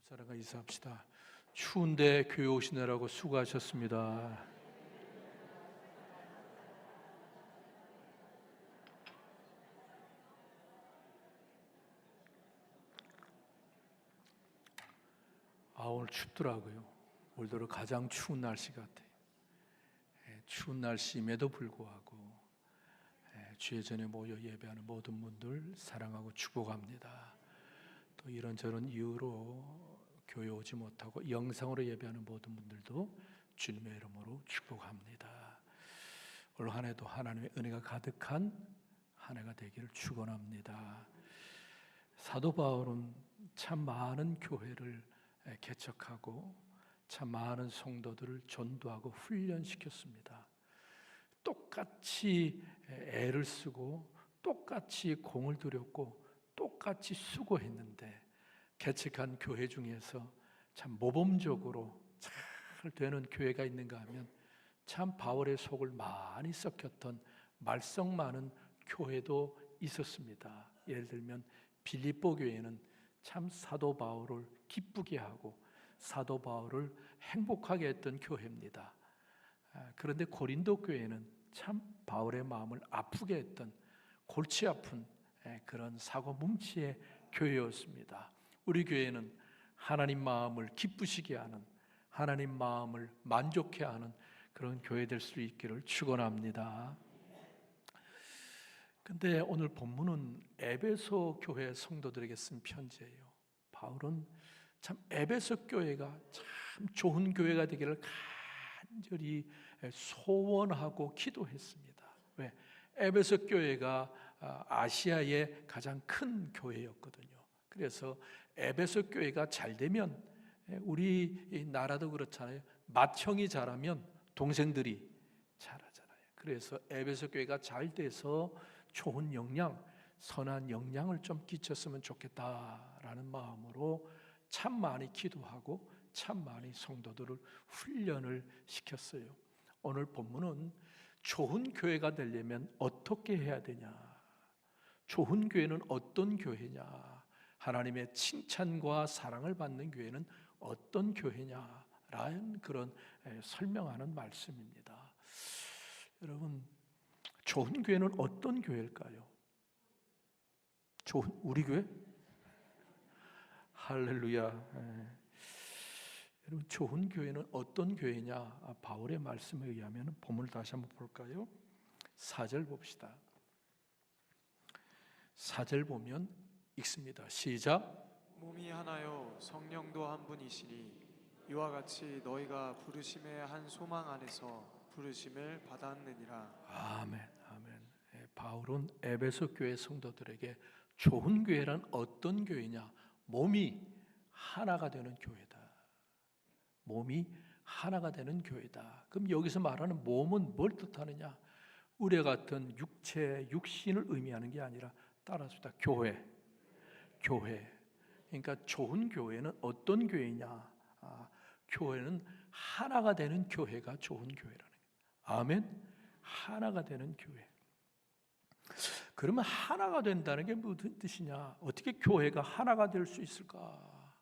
사랑과 인사합시다. 추운데 교회 오시느라고 수고하셨습니다. 오늘 춥더라고요. 올 들어 가장 추운 날씨 같아요. 추운 날씨임에도 불구하고 주의 전에 모여 예배하는 모든 분들 사랑하고 축복합니다. 또 이런저런 이유로 교회 오지 못하고 영상으로 예배하는 모든 분들도 주님의 이름으로 축복합니다. 올 한 해도 하나님의 은혜가 가득한 한 해가 되기를 축원합니다. 사도 바울은 참 많은 교회를 개척하고 참 많은 성도들을 전도하고 훈련시켰습니다. 똑같이 애를 쓰고 똑같이 공을 들였고 똑같이 수고했는데 개척한 교회 중에서 참 모범적으로 잘 되는 교회가 있는가 하면 참 바울의 속을 많이 썩혔던 말썽 많은 교회도 있었습니다. 예를 들면 빌립보 교회는 참 사도 바울을 기쁘게 하고 사도 바울을 행복하게 했던 교회입니다. 그런데 고린도 교회는 참 바울의 마음을 아프게 했던 골치 아픈 그런 사고 뭉치의 교회였습니다. 우리 교회는 하나님 마음을 기쁘시게 하는, 하나님 마음을 만족해 하는 그런 교회 될 수 있기를 축원합니다. 근데 오늘 본문은 에베소 교회 성도들에게 쓴 편지예요. 바울은 참 에베소 교회가 참 좋은 교회가 되기를 간절히 소원하고 기도했습니다. 왜? 에베소 교회가 아시아의 가장 큰 교회였거든요. 그래서 에베소 교회가 잘 되면 우리 나라도 그렇잖아요. 맏형이 잘하면 동생들이 잘하잖아요. 그래서 에베소 교회가 잘 돼서 좋은 영향, 선한 영향을 좀 끼쳤으면 좋겠다라는 마음으로 참 많이 기도하고 참 많이 성도들을 훈련을 시켰어요. 오늘 본문은 좋은 교회가 되려면 어떻게 해야 되냐? 좋은 교회는 어떤 교회냐? 하나님의 칭찬과 사랑을 받는 교회는 어떤 교회냐라는 그런 설명하는 말씀입니다. 여러분, 좋은 교회는 어떤 교회일까요? 우리 교회? 할렐루야. 여러분, 좋은 교회는 어떤 교회냐? 바울의 말씀에 의하면 본문을 다시 한번 볼까요? 4절 봅시다. 4절 보면 읽습니다. 시작. 몸이 하나요 성령도 한 분이시니 이와 같이 너희가 부르심의 한 소망 안에서 부르심을 받았느니라. 아멘, 아멘. 바울은 에베소 교회 성도들에게 좋은 교회란 어떤 교회냐? 몸이 하나가 되는 교회다. 몸이 하나가 되는 교회다. 그럼 여기서 말하는 몸은 뭘 뜻하느냐? 우리 같은 육체, 육신을 의미하는 게 아니라 따라합시다. 교회. 그러니까 좋은 교회는 어떤 교회냐? 교회는 하나가 되는 교회가 좋은 교회라는 거예요. 아멘. 하나가 되는 교회. 그러면 하나가 된다는 게 무슨 뜻이냐? 어떻게 교회가 하나가 될 수 있을까?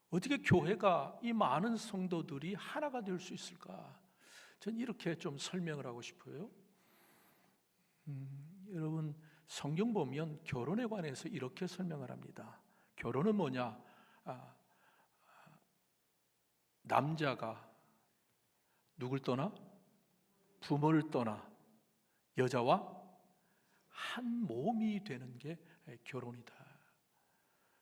어떻게 교회가 이 많은 성도들이 하나가 될 수 있을까? 전 이렇게 좀 설명을 하고 싶어요. 여러분, 성경 보면 결혼에 관해서 이렇게 설명을 합니다. 결혼은 뭐냐? 남자가 누굴 떠나? 부모를 떠나 여자와 한 몸이 되는 게 결혼이다.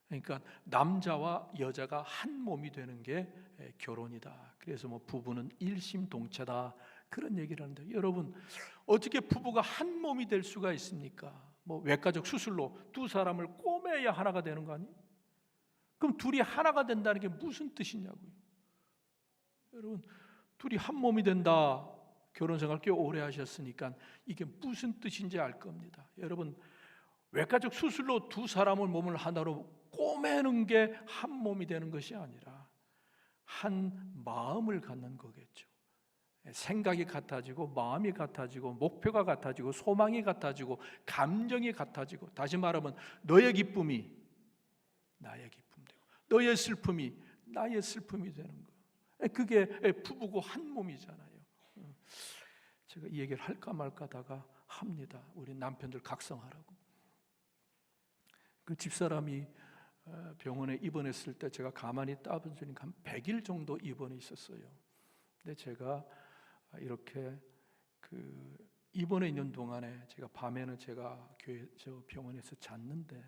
그러니까 남자와 여자가 한 몸이 되는 게 결혼이다. 그래서 뭐 부부는 일심동체다 그런 얘기를 하는데, 여러분 어떻게 부부가 한 몸이 될 수가 있습니까? 뭐 외과적 수술로 두 사람을 꼬매야 하나가 되는 거 아니에요? 그럼 둘이 하나가 된다는 게 무슨 뜻이냐고요? 여러분, 둘이 한 몸이 된다. 결혼생활 꽤 오래 하셨으니까 이게 무슨 뜻인지 알 겁니다. 여러분, 외과적 수술로 두 사람을 몸을 하나로 꼬매는 게 한 몸이 되는 것이 아니라 한 마음을 갖는 거겠죠. 생각이 같아지고 마음이 같아지고 목표가 같아지고 소망이 같아지고 감정이 같아지고, 다시 말하면 너의 기쁨이 나의 기쁨 되고 너의 슬픔이 나의 슬픔이 되는 거예요. 그게 부부고 한 몸이잖아요. 제가 이 얘기를 할까 말까 하다가 합니다. 우리 남편들 각성하라고. 그 집사람이 병원에 입원했을 때 제가 가만히 따져보니까 한 100일 정도 입원해 있었어요. 근데 제가 이렇게 그 입원해 있는 동안에 제가 밤에는 제가 저 병원에서 잤는데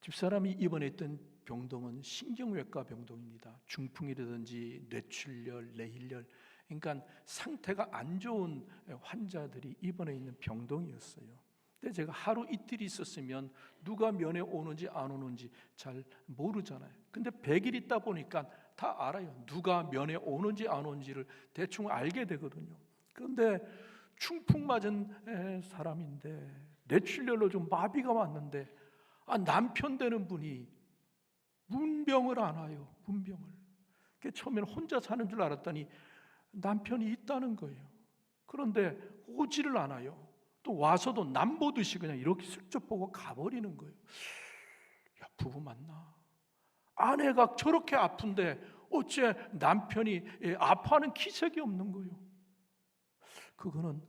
집사람이 입원했던 병동은 신경외과 병동입니다. 중풍이라든지 뇌출혈, 뇌일혈, 그러니까 상태가 안 좋은 환자들이 입원해 있는 병동이었어요. 근데 제가 하루 이틀 있었으면 누가 면회 오는지 안 오는지 잘 모르잖아요. 근데 100일 있다 보니까 다 알아요. 누가 면회 오는지 안 오는지를 대충 알게 되거든요. 그런데 중풍 맞은 사람인데 뇌출혈로 좀 마비가 왔는데 남편 되는 분이 문병을 안아요. 문병을. 처음에는 혼자 사는 줄 알았더니 남편이 있다는 거예요. 그런데 오지를 않아요. 또 와서도 남보듯이 그냥 이렇게 슬쩍 보고 가버리는 거예요. 야, 부부 맞나? 아내가 저렇게 아픈데 어째 남편이 아파하는 기색이 없는 거예요. 그거는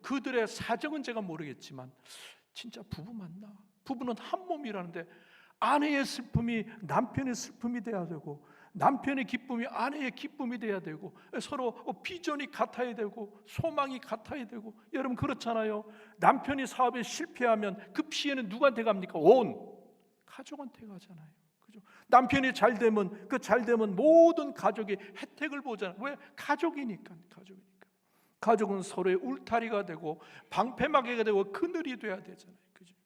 그들의 사정은 제가 모르겠지만 진짜 부부 맞나? 부부는 한 몸이라는데 아내의 슬픔이 남편의 슬픔이 돼야 되고 남편의 기쁨이 아내의 기쁨이 돼야 되고 서로 비전이 같아야 되고 소망이 같아야 되고 여러분 그렇잖아요. 남편이 사업에 실패하면 그 피해는 누구한테 갑니까? 온 가족한테 가잖아요. 그죠? 남편이 잘 되면 그 잘 되면 모든 가족이 혜택을 보잖아요. 왜? 가족이니까. 가족은 서로의 울타리가 되고 방패막이가 되고 그늘이 돼야 되잖아요. 그죠?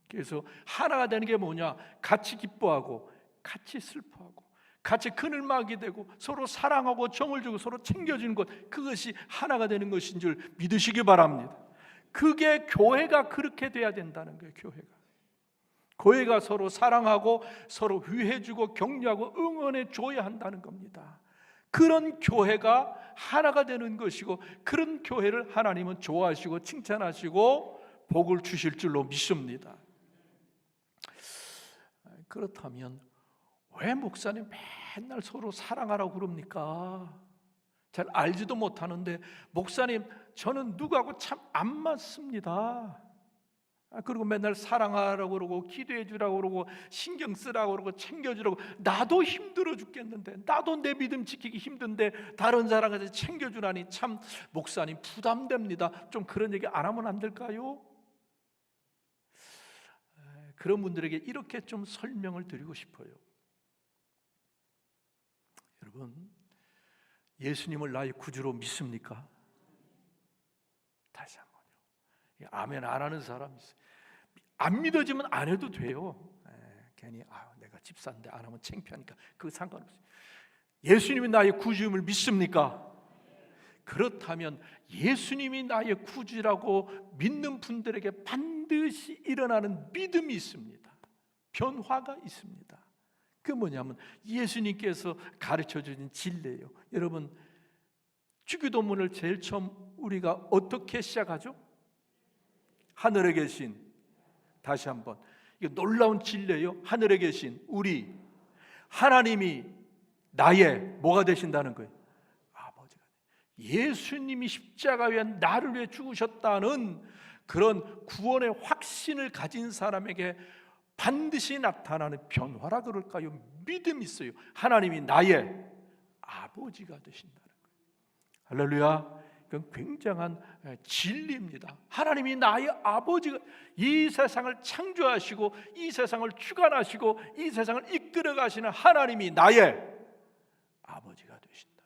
그래서 하나가 되는 게 뭐냐? 같이 기뻐하고 같이 슬퍼하고 같이 그늘막이 되고 서로 사랑하고 정을 주고 서로 챙겨주는 것, 그것이 하나가 되는 것인 줄 믿으시기 바랍니다. 그게 교회가 그렇게 돼야 된다는 거예요. 교회가 서로 사랑하고 서로 위해주고 격려하고 응원해 줘야 한다는 겁니다. 그런 교회가 하나가 되는 것이고 그런 교회를 하나님은 좋아하시고 칭찬하시고 복을 주실 줄로 믿습니다. 그렇다면 왜 목사님 맨날 서로 사랑하라고 그럽니까? 잘 알지도 못하는데 목사님 저는 누구하고 참 안 맞습니다. 그리고 맨날 사랑하라고 그러고 기도해 주라고 그러고 신경 쓰라고 그러고 챙겨주라고. 나도 힘들어 죽겠는데, 나도 내 믿음 지키기 힘든데 다른 사람한테 챙겨주라니 참 목사님 부담됩니다. 좀 그런 얘기 안 하면 안 될까요? 그런 분들에게 이렇게 좀 설명을 드리고 싶어요. 여러분, 예수님을 나의 구주로 믿습니까? 다시 한번요. 아멘 안 하는 사람 있어요. 안 믿어지면 안 해도 돼요. 괜히 내가 집사인데 안 하면 창피하니까 그거 상관없어요. 예수님이 나의 구주임을 믿습니까? 그렇다면 예수님이 나의 구주라고 믿는 분들에게 반드시 일어나는 믿음이 있습니다. 변화가 있습니다. 그 뭐냐면 예수님께서 가르쳐 주신 진리예요. 여러분, 주기도문을 제일 처음 우리가 어떻게 시작하죠? 하늘에 계신, 다시 한번, 이거 놀라운 진리예요. 하늘에 계신 우리 하나님이 나의 뭐가 되신다는 거예요? 아버지가. 예수님이 십자가 위에 나를 위해 죽으셨다는 그런 구원의 확신을 가진 사람에게 반드시 나타나는 변화라 그럴까요? 믿음이 있어요. 하나님이 나의 아버지가 되신다는 거예요. 할렐루야. 이건 굉장한 진리입니다. 하나님이 나의 아버지가, 이 세상을 창조하시고 이 세상을 주관하시고 이 세상을 이끌어 가시는 하나님이 나의 아버지가 되신다.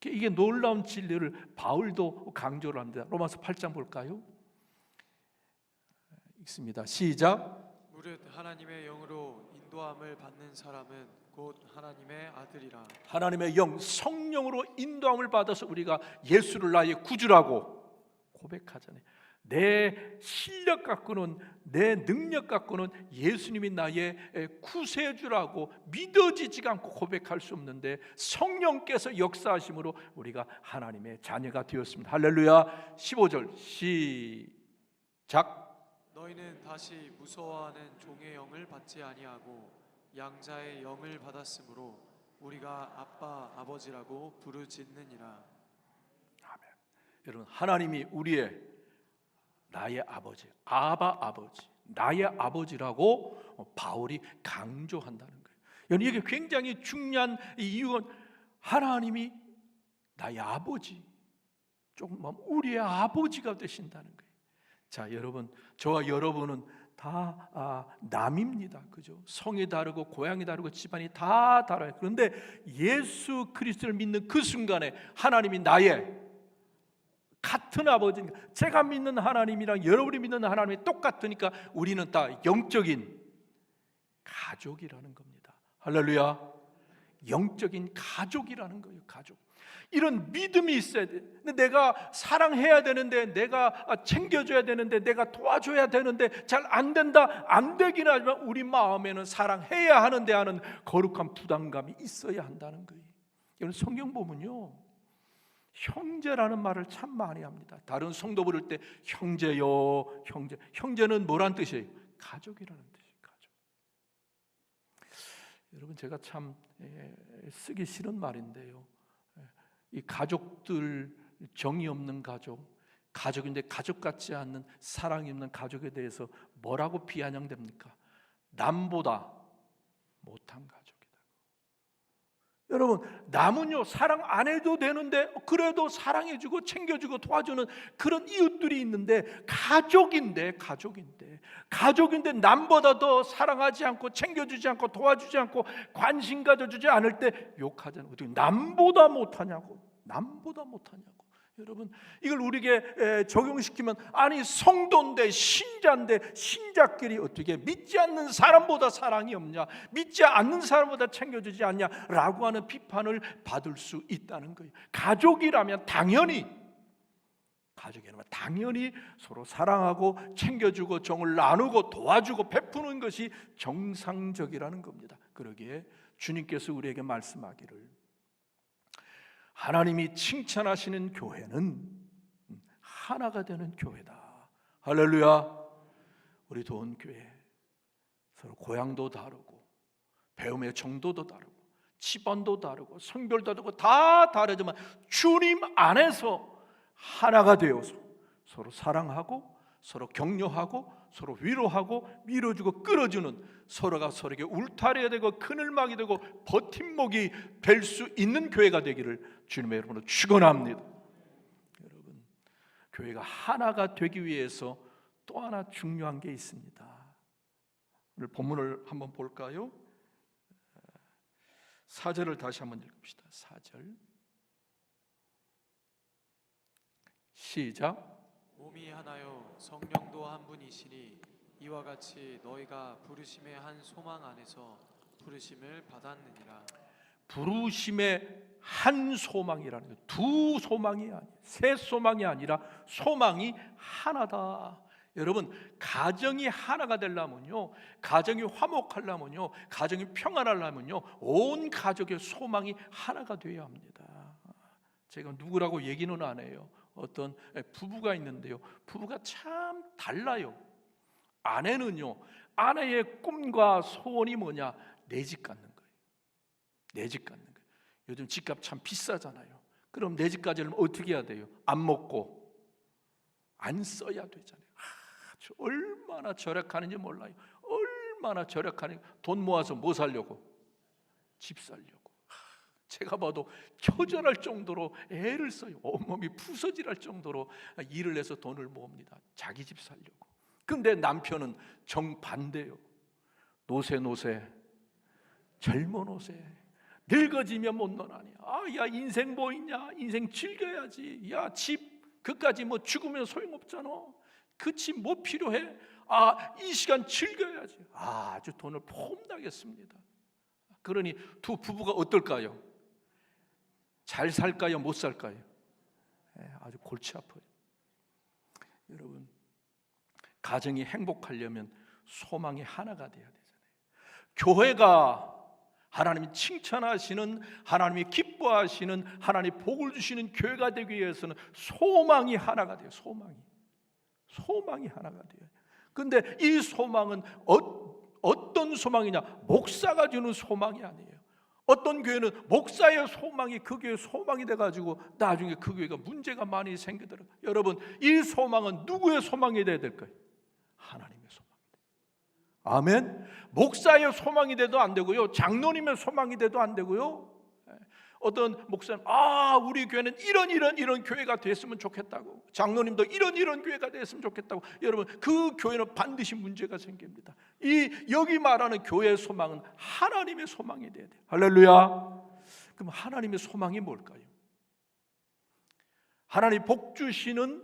이게 놀라운 진리를 바울도 강조를 합니다. 로마서 8장 볼까요? 읽습니다. 시작. 무릇 하나님의 영으로 인도함을 받는 사람은 곧 하나님의 아들이라. 하나님의 영, 성령으로 인도함을 받아서 우리가 예수를 나의 구주라고 고백하잖아요. 내 실력 갖고는, 내 능력 갖고는 예수님이 나의 구세주라고 믿어지지가 않고 고백할 수 없는데 성령께서 역사하심으로 우리가 하나님의 자녀가 되었습니다. 할렐루야. 15절 시작. 너희는 다시 무서워하는 종의 영을 받지 아니하고 양자의 영을 받았으므로 우리가 아빠 아버지라고 부르짖느니라. 아멘. 여러분, 하나님이 우리의 나의 아버지, 아바 아버지, 나의 아버지라고 바울이 강조한다는 거예요. 여러분, 이게 굉장히 중요한 이유는 하나님이 나의 아버지, 조금 우리의 아버지가 되신다는 거예요. 자, 여러분, 저와 여러분은 다 남입니다. 그죠? 성이 다르고 고향이 다르고 집안이 다 달라요. 그런데 예수 그리스도를 믿는 그 순간에 하나님이 나의 같은 아버지니까, 제가 믿는 하나님이랑 여러분이 믿는 하나님이 똑같으니까 우리는 다 영적인 가족이라는 겁니다. 할렐루야. 영적인 가족이라는 거예요. 가족. 이런 믿음이 있어야 돼. 내가 사랑해야 되는데, 내가 챙겨줘야 되는데, 내가 도와줘야 되는데 잘 안 된다, 안 되긴 하지만 우리 마음에는 사랑해야 하는데 하는 거룩한 부담감이 있어야 한다는 거예요. 여러분, 성경 보면요, 형제라는 말을 참 많이 합니다. 다른 성도 부를 때 형제요, 형제. 형제는 뭐란 뜻이에요? 가족이라는 뜻이에요. 가족. 여러분, 제가 참 쓰기 싫은 말인데요, 이 가족들, 정이 없는 가족, 가족인데 가족 같지 않는 사랑이 없는 가족에 대해서 뭐라고 비아냥됩니까? 남보다 못한 가족이다. 여러분, 남은요 사랑 안 해도 되는데 그래도 사랑해주고 챙겨주고 도와주는 그런 이웃들이 있는데, 가족인데 남보다 더 사랑하지 않고 챙겨주지 않고 도와주지 않고 관심 가져주지 않을 때 욕하잖아요. 어떻게 남보다 못하냐고. 여러분, 이걸 우리에게 적용시키면, 아니 성도인데 신자인데 신자끼리 어떻게 믿지 않는 사람보다 사랑이 없냐, 믿지 않는 사람보다 챙겨주지 않냐라고 하는 비판을 받을 수 있다는 거예요. 가족이라면 당연히 서로 사랑하고 챙겨주고 정을 나누고 도와주고 베푸는 것이 정상적이라는 겁니다. 그러기에 주님께서 우리에게 말씀하기를, 하나님이 칭찬하시는 교회는 하나가 되는 교회다. 할렐루야. 우리 도원교회 서로 고향도 다르고 배움의 정도도 다르고 집안도 다르고 성별도 다르고 다 다르지만 주님 안에서 하나가 되어서 서로 사랑하고 서로 격려하고 서로 위로하고 밀어주고 끌어주는, 서로가 서로에게 울타리가 되고 그늘막이 되고 버팀목이 될 수 있는 교회가 되기를 주님의 이름으로 축원합니다. 여러분, 교회가 하나가 되기 위해서 또 하나 중요한 게 있습니다. 오늘 본문을 한번 볼까요? 4절을 다시 한번 읽읍시다. 4절 시작. 몸이 하나요 성령도 한 분이시니 이와 같이 너희가 부르심의 한 소망 안에서 부르심을 받았느니라. 부르심의 한 소망이라는 거예요. 두 소망이 아니에요. 세 소망이 아니라 소망이 하나다. 여러분, 가정이 하나가 되려면요, 가정이 화목하려면요, 가정이 평안하려면요, 온 가족의 소망이 하나가 되어야 합니다. 제가 누구라고 얘기는 안 해요. 어떤 부부가 있는데요, 부부가 참 달라요. 아내는요, 아내의 꿈과 소원이 뭐냐? 내 집 갖는 거예요. 내 집 갖는 거예요. 요즘 집값 참 비싸잖아요. 그럼 내 집 가지려면 어떻게 해야 돼요? 안 먹고 안 써야 되잖아요. 얼마나 절약하는지 몰라요. 얼마나 절약하는지. 돈 모아서 뭐 살려고? 집 살려고. 제가 봐도 처절할 정도로 애를 써요. 온몸이 부서질할 정도로 일을 해서 돈을 모읍니다. 자기 집 살려고. 근데 남편은 정반대요. 노세 젊어 노세, 늙어지면 못 논하니. 야, 인생 뭐 있냐? 인생 즐겨야지. 야, 집 그까지 뭐 죽으면 소용없잖아. 그 집 뭐 필요해? 이 시간 즐겨야지. 아주 돈을 폼나겠습니다. 그러니 두 부부가 어떨까요? 잘 살까요? 못 살까요? 아주 골치 아파요. 여러분, 가정이 행복하려면 소망이 하나가 돼야 되잖아요. 교회가 하나님이 칭찬하시는, 하나님이 기뻐하시는, 하나님 복을 주시는 교회가 되기 위해서는 소망이 하나가 돼요. 소망이 하나가 돼요. 근데 이 소망은 어떤 소망이냐? 목사가 주는 소망이 아니에요. 어떤 교회는 목사의 소망이 그 교회의 소망이 돼가지고 나중에 그 교회가 문제가 많이 생기더라고요. 여러분, 이 소망은 누구의 소망이 돼야 될까요? 하나님의 소망이 돼요. 아멘. 목사의 소망이 돼도 안 되고요, 장로님의 소망이 돼도 안 되고요. 어떤 목사님, 우리 교회는 이런 교회가 됐으면 좋겠다고, 장로님도 이런 교회가 됐으면 좋겠다고. 여러분, 그 교회는 반드시 문제가 생깁니다. 여기 말하는 교회의 소망은 하나님의 소망이 돼야 돼요. 할렐루야. 그럼 하나님의 소망이 뭘까요? 하나님 복 주시는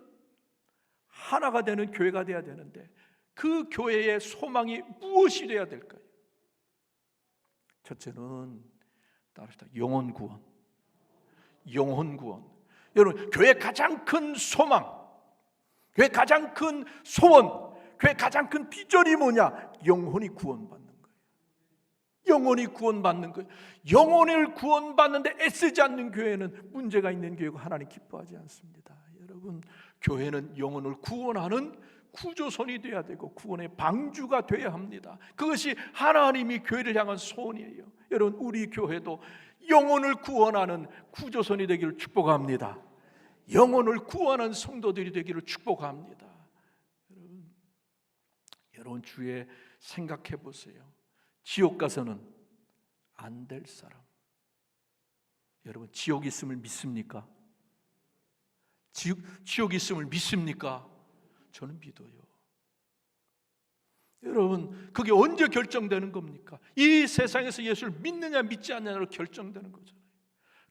하나가 되는 교회가 돼야 되는데, 그 교회의 소망이 무엇이 돼야 될까요? 첫째는 따릅시다. 영혼 구원. 영혼 구원. 여러분, 교회의 가장 큰 소망, 교회의 가장 큰 소원, 교회의 가장 큰 비전이 뭐냐? 영혼이 구원받는 거예요. 영혼이 구원받는 거예요. 영혼을 구원받는데 애쓰지 않는 교회는 문제가 있는 교회고 하나님 기뻐하지 않습니다. 여러분, 교회는 영혼을 구원하는 구조선이 되어야 되고 구원의 방주가 되어야 합니다. 그것이 하나님이 교회를 향한 소원이에요. 여러분, 우리 교회도 영혼을 구원하는 구조선이 되기를 축복합니다. 영혼을 구원하는 성도들이 되기를 축복합니다. 여러분 주에 생각해 보세요. 지옥 가서는 안 될 사람. 여러분, 지옥 있음을 믿습니까? 지옥 있음을 믿습니까? 저는 믿어요. 여러분, 그게 언제 결정되는 겁니까? 이 세상에서 예수를 믿느냐 믿지 않느냐로 결정되는 거잖아요.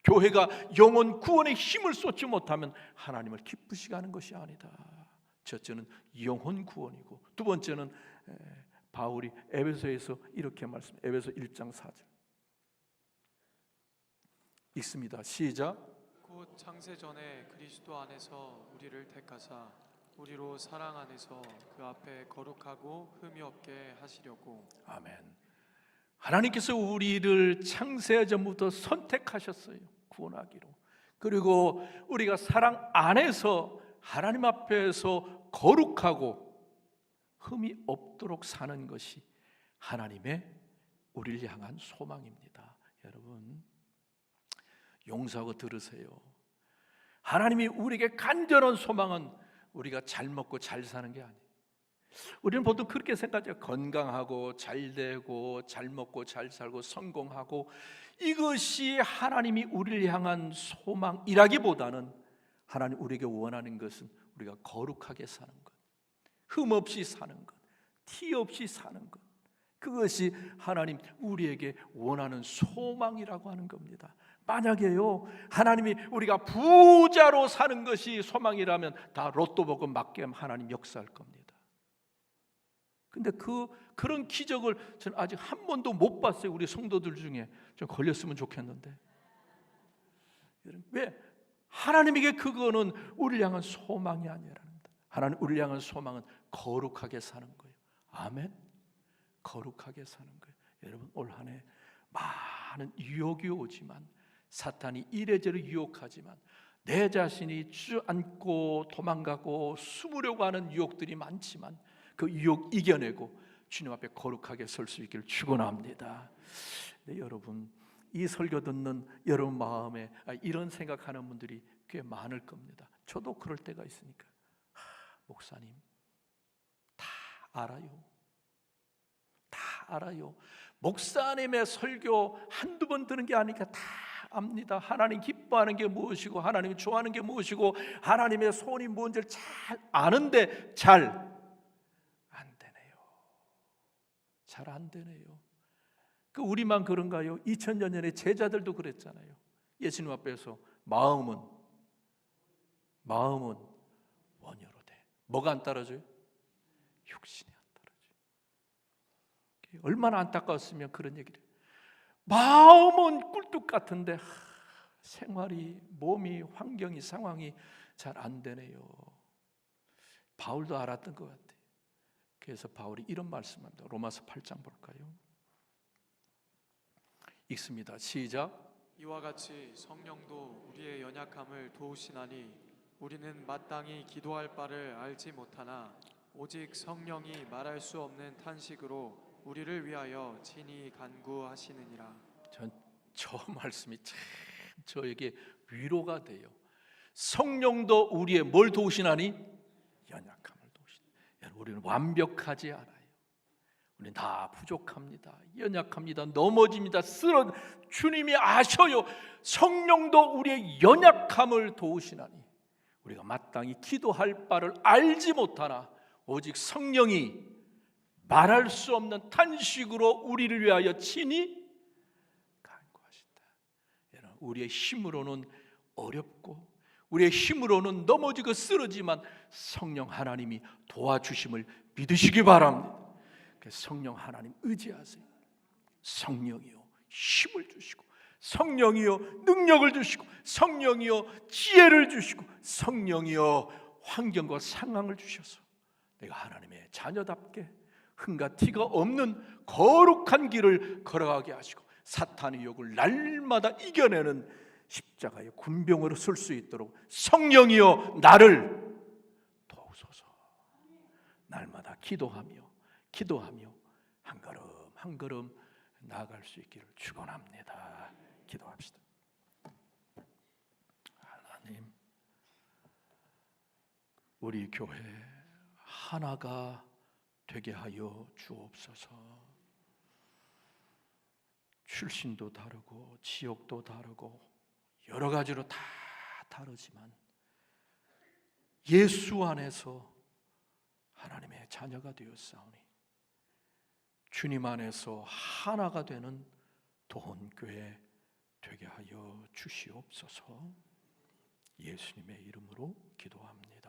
교회가 영혼 구원에 힘을 쏟지 못하면 하나님을 기쁘시게 하는 것이 아니다. 첫째는 영혼 구원이고, 두 번째는 바울이 에베소에서 이렇게 말씀합니다. 에베소 1장 4절 읽습니다. 시작. 곧 창세 전에 그리스도 안에서 우리를 택하사 우리로 사랑 안에서 그 앞에 거룩하고 흠이 없게 하시려고. 아멘. 하나님께서 우리를 창세 전부터 선택하셨어요. 구원하기로. 그리고 우리가 사랑 안에서 하나님 앞에서 거룩하고 흠이 없도록 사는 것이 하나님의 우리를 향한 소망입니다. 여러분, 용서하고 들으세요. 하나님이 우리에게 간절한 소망은 우리가 잘 먹고 잘 사는 게 아니에요. 우리는 보통 그렇게 생각해요. 건강하고 잘 되고 잘 먹고 잘 살고 성공하고, 이것이 하나님이 우리를 향한 소망이라기보다는 하나님 우리에게 원하는 것은 우리가 거룩하게 사는 것, 흠 없이 사는 것, 티 없이 사는 것, 그것이 하나님 우리에게 원하는 소망이라고 하는 겁니다. 만약에요, 하나님이 우리가 부자로 사는 것이 소망이라면 다 로또 보고 맞게 하나님 역사할 겁니다. 근데 그런 기적을 저는 아직 한 번도 못 봤어요. 우리 성도들 중에 좀 걸렸으면 좋겠는데. 왜? 하나님에게 그거는 우리를 향한 소망이 아니랍니다. 하나님 우리를 향한 소망은 거룩하게 사는 거예요. 아멘. 거룩하게 사는 거예요. 여러분, 올 한 해 많은 유혹이 오지만, 사탄이 이래저래 유혹하지만, 내 자신이 주저앉고 도망가고 숨으려고 하는 유혹들이 많지만 그 유혹 이겨내고 주님 앞에 거룩하게 설 수 있기를 축원합니다. 네, 여러분, 이 설교 듣는 여러분 마음에 이런 생각하는 분들이 꽤 많을 겁니다. 저도 그럴 때가 있으니까, 목사님 다 알아요. 다 알아요. 목사님의 설교 한두 번 들은 게 아니니까 다 압니다. 하나님 기뻐하는 게 무엇이고 하나님이 좋아하는 게 무엇이고 하나님의 소원이 뭔지를 잘 아는데 잘 안 되네요. 잘 안 되네요. 그 우리만 그런가요? 2000년 전에 제자들도 그랬잖아요. 예수님 앞에서 마음은 원효로 돼. 뭐가 안 따라줘요? 육신이 안 따라줘요. 얼마나 안타까웠으면 그런 얘기를 해요. 마음은 꿀뚝 같은데 생활이, 몸이, 환경이, 상황이 잘 안 되네요. 바울도 알았던 것 같아요. 그래서 바울이 이런 말씀합니다. 로마서 8장 볼까요? 읽습니다. 시작. 이와 같이 성령도 우리의 연약함을 도우시나니 우리는 마땅히 기도할 바를 알지 못하나 오직 성령이 말할 수 없는 탄식으로 우리를 위하여 친히 간구하시느니라. 저 말씀이 참 저에게 위로가 돼요. 성령도 우리의 뭘 도우시나니? 연약함을 도우시니. 여러분, 우리는 완벽하지 않아요. 우리는 다 부족합니다. 연약합니다. 넘어집니다. 주님이 아셔요. 성령도 우리의 연약함을 도우시나니 우리가 마땅히 기도할 바를 알지 못하나 오직 성령이 말할 수 없는 탄식으로 우리를 위하여 친히 간구하신다. 여러분, 우리의 힘으로는 어렵고 우리의 힘으로는 넘어지고 쓰러지만 성령 하나님이 도와주심을 믿으시기 바랍니다. 성령 하나님 의지하세요. 성령이요 힘을 주시고, 성령이요 능력을 주시고, 성령이요 지혜를 주시고, 성령이요 환경과 상황을 주셔서 내가 하나님의 자녀답게 흠과 티가 없는 거룩한 길을 걸어가게 하시고 사탄의 욕을 날마다 이겨내는 십자가의 군병으로 설 수 있도록 성령이여 나를 도우소서. 날마다 기도하며 한 걸음 한 걸음 나아갈 수 있기를 축원합니다. 기도합시다. 하나님, 우리 교회 하나가 되게 하여 주옵소서. 출신도 다르고 지역도 다르고 여러 가지로 다 다르지만 예수 안에서 하나님의 자녀가 되었사오니 주님 안에서 하나가 되는 도혼교회 되게 하여 주시옵소서. 예수님의 이름으로 기도합니다.